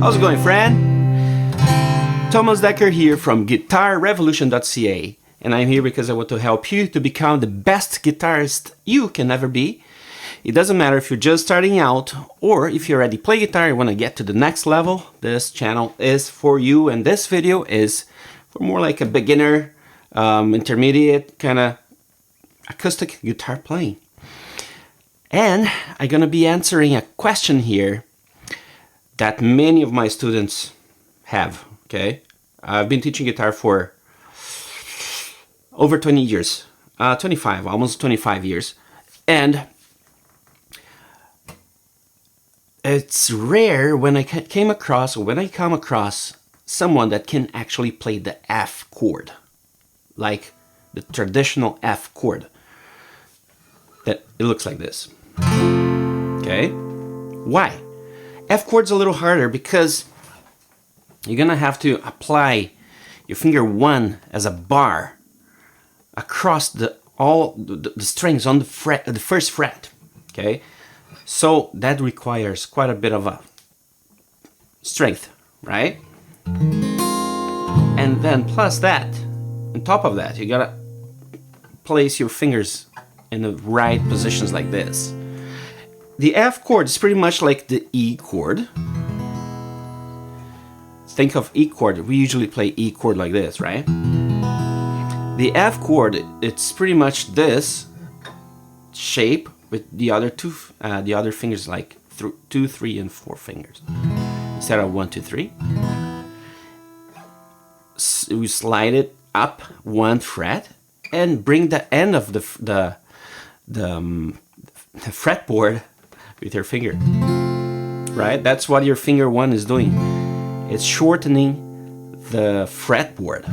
How's it going, friend? Thomas Decker here from GuitarRevolution.ca, and I'm here because I want to help you to become the best guitarist you can ever be. It doesn't matter if you're just starting out or if you already play guitar and want to get to the next level. This channel is for you, and this video is for more like a beginner, intermediate kind of acoustic guitar playing. And I'm gonna be answering a question here that many of my students have, okay? I've been teaching guitar for over 20 years, 25, almost 25 years. And it's rare when I come across someone that can actually play the F chord, like the traditional F chord. That it looks like this. Okay? Why? F chord's a little harder because you're gonna have to apply your finger 1 as a bar across all the strings on the first fret. Okay? So that requires quite a bit of a strength, right? And then plus that, on top of that, you gotta place your fingers in the right positions like this. The F chord is pretty much like the E chord. Think of E chord. We usually play E chord like this, right? The F chord, it's pretty much this shape with the other fingers like 2, 3, and 4 fingers instead of 1, 2, 3. So we slide it up 1 fret and bring the end of the fretboard with your finger, right? That's what your finger 1 is doing. It's shortening the fretboard.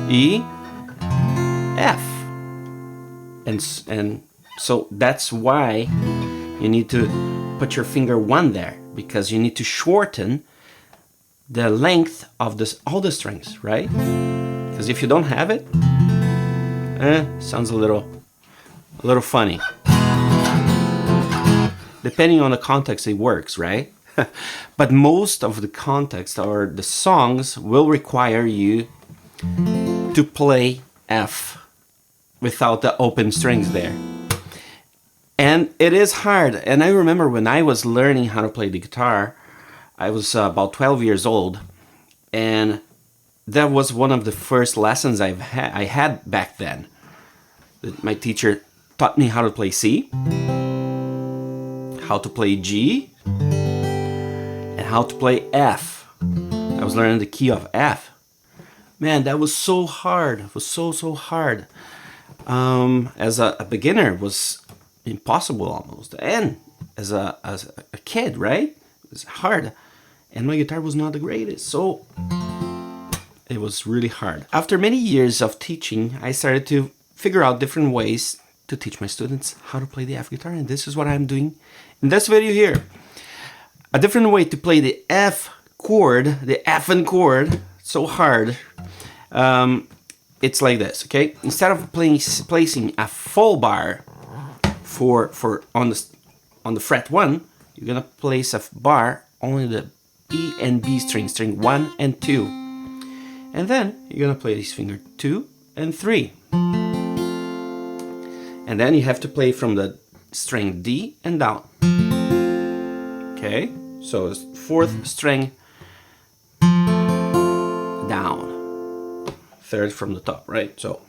E, F, and so that's why you need to put your finger 1 there, because you need to shorten the length of all the strings, right? Because if you don't have it, sounds a little funny. Depending on the context, it works, right? But most of the context or the songs will require you to play F without the open strings there. And it is hard. And I remember when I was learning how to play the guitar, I was about 12 years old, and that was one of the first lessons I had back then. My teacher taught me how to play C, how to play G, and how to play F. I was learning the key of F. Man, that was so hard. It was so hard. As a beginner, it was impossible almost. And as a kid, right? It was hard. And my guitar was not the greatest, so it was really hard. After many years of teaching, I started to figure out different ways to teach my students how to play the F guitar, and this is what I'm doing in this video here. A different way to play the F chord, the F chord, so hard. It's like this, okay? Instead of placing a full bar on the fret 1, you're gonna place a bar only the E and B string 1 and 2, and then you're gonna play this finger 2 and 3, and then you have to play from the string D and down. Okay, so it's 4th string down, 3rd from the top, right? So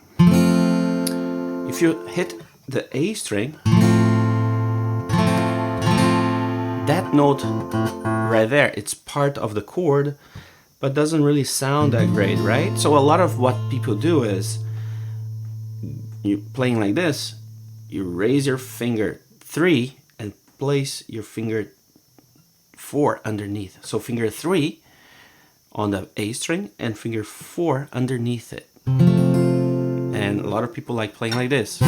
if you hit the A string, that note right there, it's part of the chord, but doesn't really sound that great, right? So a lot of what people do is, you playing like this, you raise your finger 3 and place your finger 4 underneath. So finger 3 on the A string and finger 4 underneath it. And a lot of people like playing like this.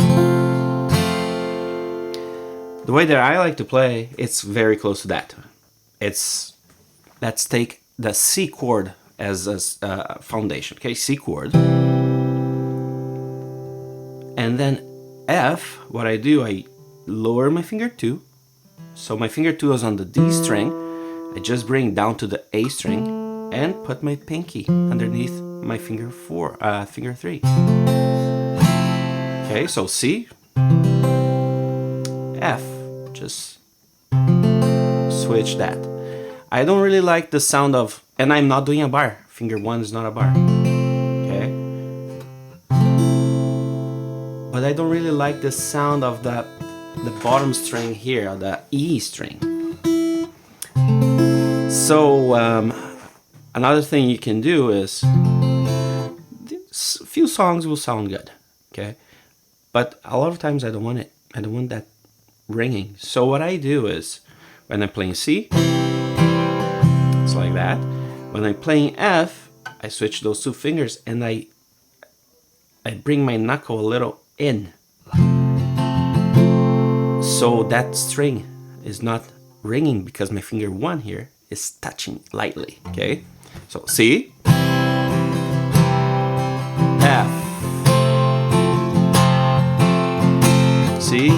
The way that I like to play, it's very close to that. Let's take the C chord as a foundation, okay? C chord. And then F, what I do, I lower my finger 2. So my finger 2 is on the D string, I just bring down to the A string and put my pinky underneath my finger 3. Okay, so C, F, just switch that. I don't really like the sound of, and I'm not doing a bar. Finger 1 is not a bar. Okay. But I don't really like the sound of the bottom string here, the E string. So another thing you can do is, a few songs will sound good, okay? But a lot of times I don't want it. I don't want that ringing. So what I do is, when I'm playing C, it's like that. When I'm playing F, I switch those 2 fingers and I bring my knuckle a little in. So that string is not ringing because my finger 1 here is touching lightly, okay? So C, F, C,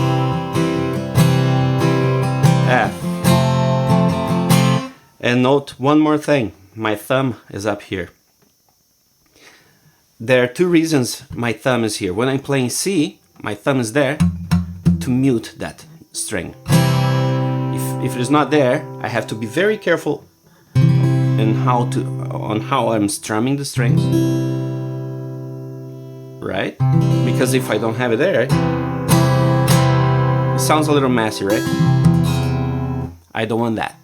F. And note one more thing, my thumb is up here. There are 2 reasons my thumb is here. When I'm playing C, my thumb is there to mute that string. If it is not there, I have to be very careful on how I'm strumming the strings, right? Because if I don't have it there, it sounds a little messy, right? I don't want that.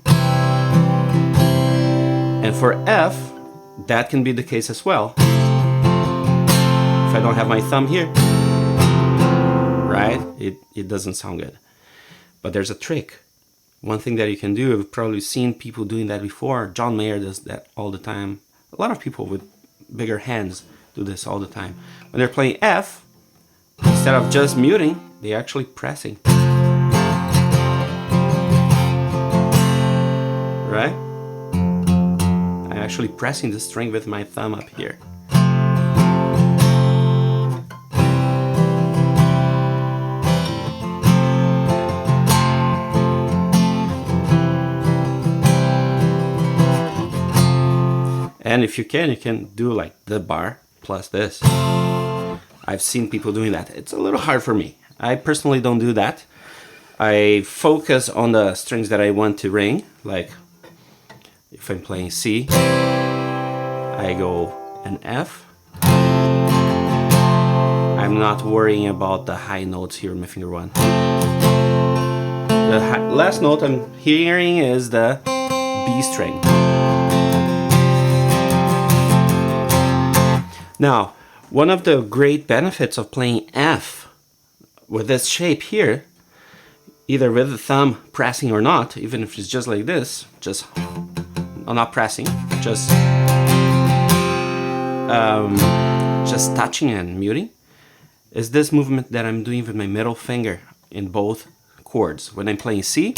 And for F, that can be the case as well. If I don't have my thumb here, right, it doesn't sound good. But there's a trick. One thing that you can do, you've probably seen people doing that before. John Mayer does that all the time. A lot of people with bigger hands do this all the time. When they're playing F, instead of just muting, they're actually pressing. Right? I'm actually pressing the string with my thumb up here. And if you can do like the bar plus this. I've seen people doing that. It's a little hard for me. I personally don't do that. I focus on the strings that I want to ring. Like if I'm playing C, I go an F. I'm not worrying about the high notes here in my finger 1. The last note I'm hearing is the B string. Now, one of the great benefits of playing F with this shape here, either with the thumb pressing or not, even if it's just like this, just not pressing, just touching and muting, is this movement that I'm doing with my middle finger in both chords. When I'm playing C,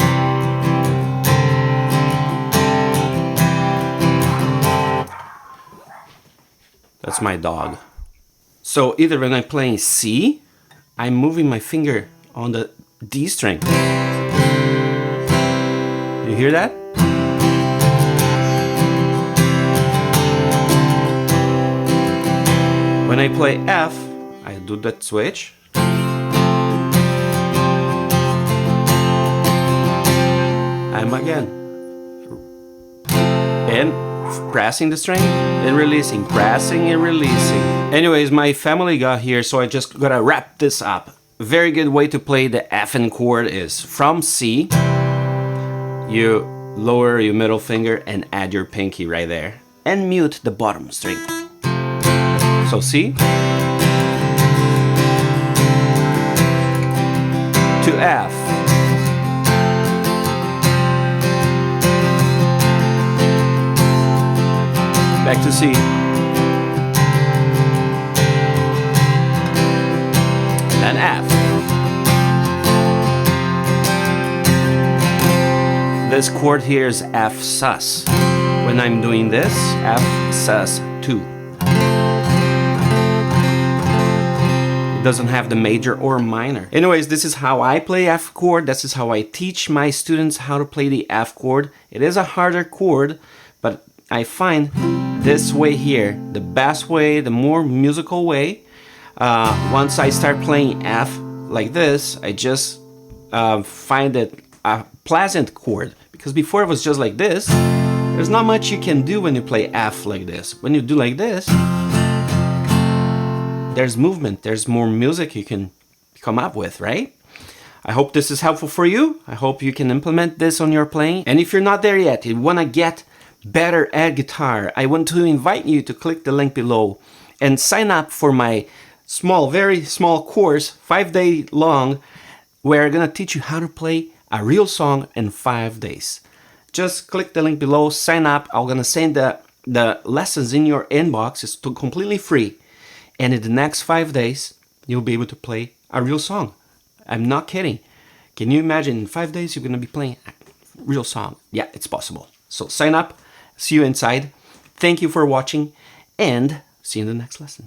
that's my dog. So either when I'm playing C, I'm moving my finger on the D string. You hear that? When I play F, I do that switch. I'm again. And pressing the string and releasing, pressing and releasing. Anyways, my family got here, so I just gotta wrap this up. A very good way to play the F chord is from C, you lower your middle finger and add your pinky right there and mute the bottom string. So C to F. Back to C. Then F. This chord here is F sus. When I'm doing this, F sus 2. doesn't have the major or minor. Anyways, this is how I play F chord. This is how I teach my students how to play the F chord. It is a harder chord, but I find this way here the best way, the more musical way. Once I start playing F like this, I just find it a pleasant chord, because before it was just like this. There's not much you can do when you play F like this. When you do like this, there's movement, there's more music you can come up with, right? I hope this is helpful for you. I hope you can implement this on your playing. And if you're not there yet, you want to get better at guitar, I want to invite you to click the link below and sign up for my small, very small course, 5-day long, where I'm gonna teach you how to play a real song in 5 days. Just click the link below, sign up. I'm gonna send the lessons in your inbox. It's completely free. And in the next 5 days, you'll be able to play a real song. I'm not kidding. Can you imagine in 5 days you're gonna be playing a real song? Yeah, it's possible. So sign up, see you inside. Thank you for watching, and see you in the next lesson.